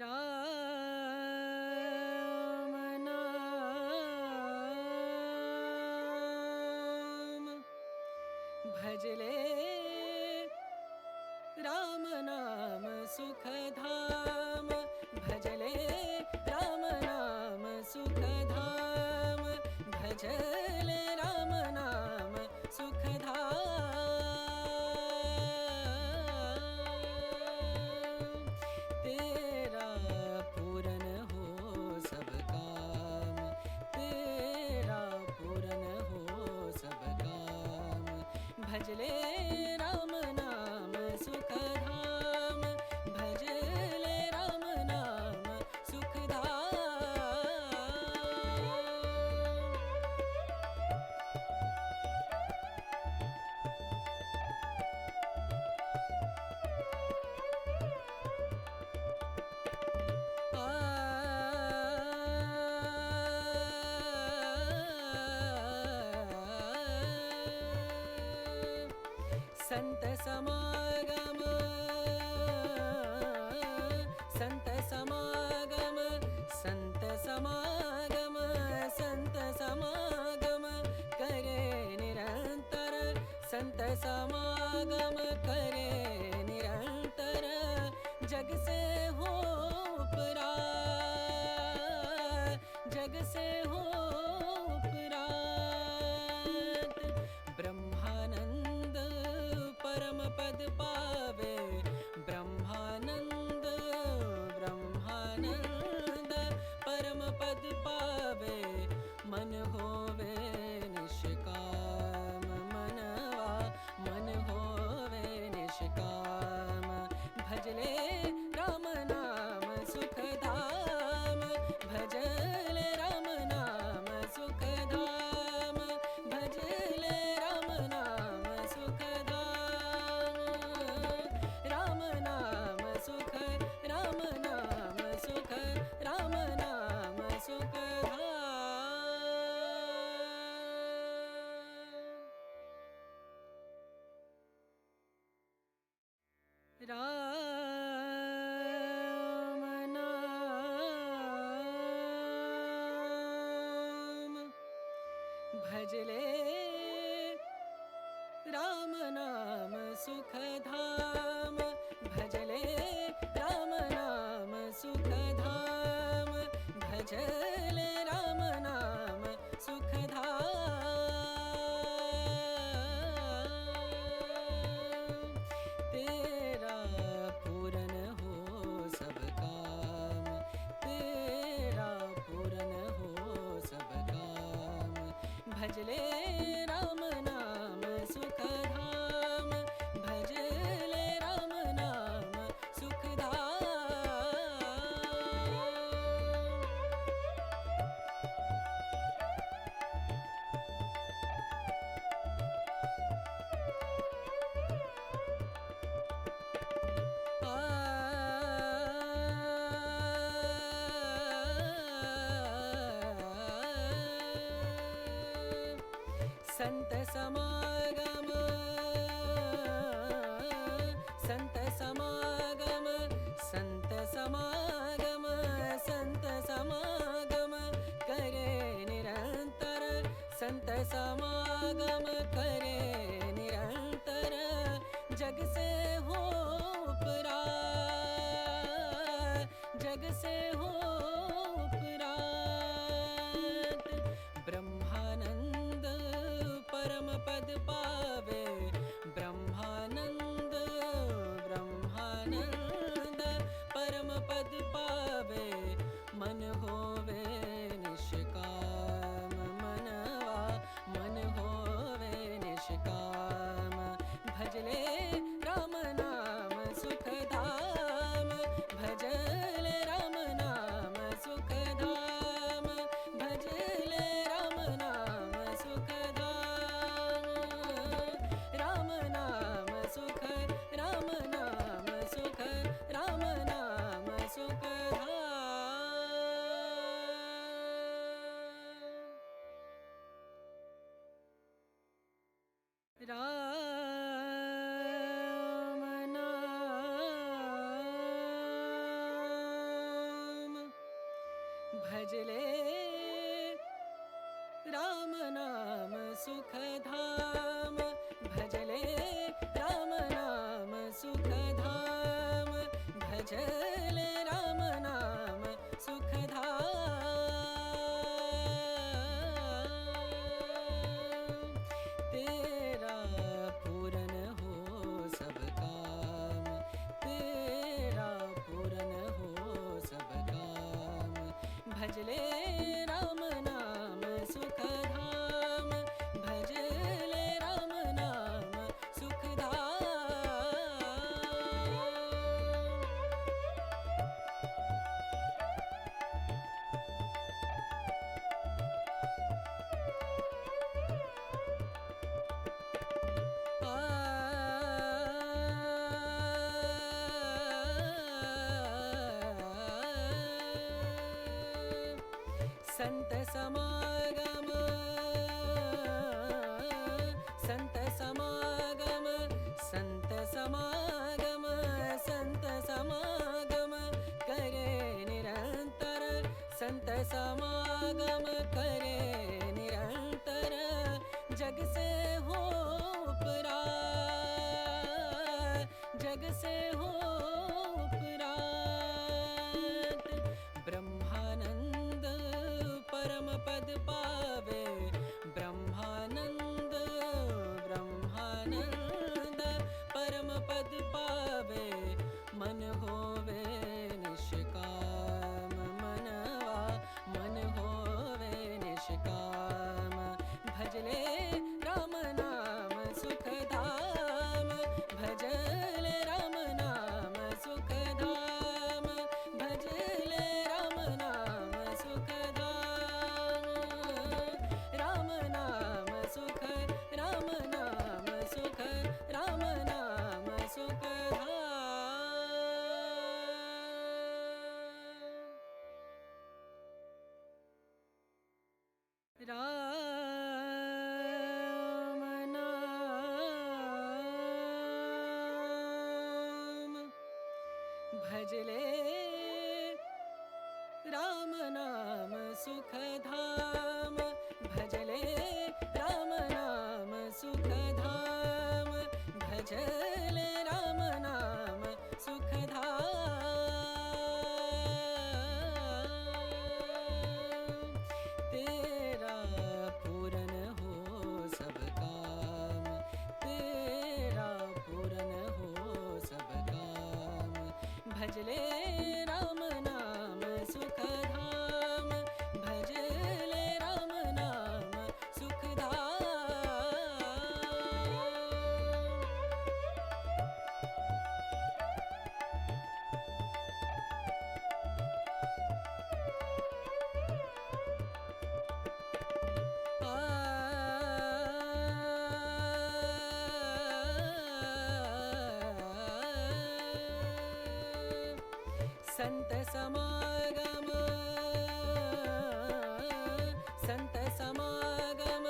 राम नाम भजले राम नाम सुखधाम भजले राम नाम सुखधाम भजले राम नाम सुखधाम तेरा पूरन हो सब काम तेरा पूरन हो सब काम भजले राम नाम सुखधाम भजले राम नाम सुखधाम संत समागम संत समागम संत समागम संत समागम करे निरंतर संत समागम करे निरंतर जग से हो उपरात जग से हो उपरात ब्रह्मानंद परम पद पावे ब्रह्मानंद ब्रह्मानंद परम पद पावे मन होवे निष्काम मनवा मन होवे निष्काम भजले राम नाम सुखधाम भजले राम नाम सुखधाम भजले राम नाम सुखधाम राम नाम सुख राम नाम सुख राम नाम सुखधाम राम नाम भजले राम नाम सुखधाम भजले राम नाम सुखधाम भजले राम नाम सुखधाम तेरा पूरन हो सब काम तेरा पूरन हो सब काम भजले राम नाम सुखधाम भजले राम नाम सुखधाम संत समागम संत समागम संत समागम संत समागम करे निरंतर संत समागम करे निरंतर जग से हो उपरात जग से हो उपरात ब्रह्मानंद परम पद पावे ब्रह्मानंद ब्रह्मानंद परम पद पावे मन होवे निष्काम मनवा मन होवे निष्काम भजले राम नाम सुखधाम भजले राम नाम सुखधाम भजले राम नाम सुखधाम भजले राम नाम सुखधाम, भजले राम नाम सुखधाम, भजले राम नाम सुखधाम। तेरा पूरन हो सब काम, तेरा पूरन हो सब काम, भजले राम नाम सुखधाम, भजले राम नाम संत समागम, संत समागम, संत समागम, संत समागम करे निरंतर, संत समागम करे निरंतर, जग से हो उपरात, जग से हो उपरात, ब्रह्मानंद परम पद पावे, ब्रह्मानंद ब्रह्मानंद परम पद पावे, मन होवे निष्काम, मनवा मन होवे निष्काम, भजले राम नाम सुखधाम, भजले राम नाम सुखधाम, भजले राम नाम सुखधाम, राम नाम सुख, राम नाम सुख, राम नाम सुखधाम। राम नाम भजले राम नाम सुखधाम, भजले राम नाम सुखधाम, भजले राम नाम सुखधाम। तेरा पूरन हो सब काम, तेरा पूरन हो सब काम, भजले राम नाम सुखधाम, भजले राम नाम संत समागम, संत समागम,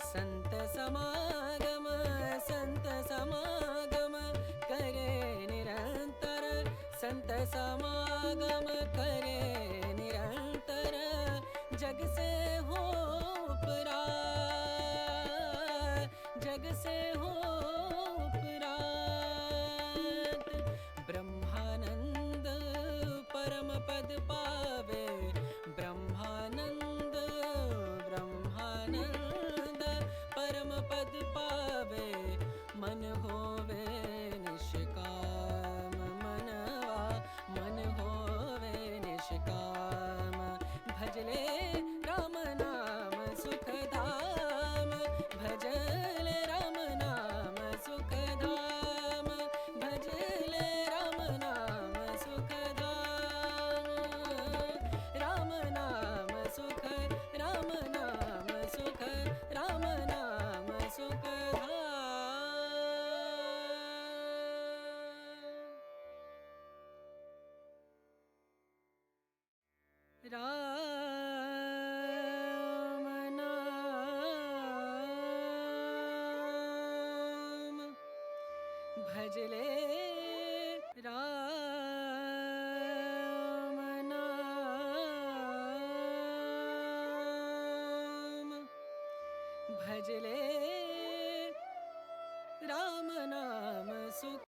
संत समागम, संत समागम करे निरंतर, संत समागम करे निरंतर, जग से हो उपरात, जग से हो उपरात, ब्रह्मानंद परम पद पावे, ब्रह्मानंद ब्रह्मानंद परम पद पावे, मन होवे निष्काम, मनवा मन होवे निष्काम, भजले राम नाम सुखधाम, भजले राम नाम सुखधाम, भजले राम नाम सुखधाम, राम नाम सुख, राम नाम सुख, राम नाम सुखधाम। राम नाम भजले राम नाम भजले राम नाम सुख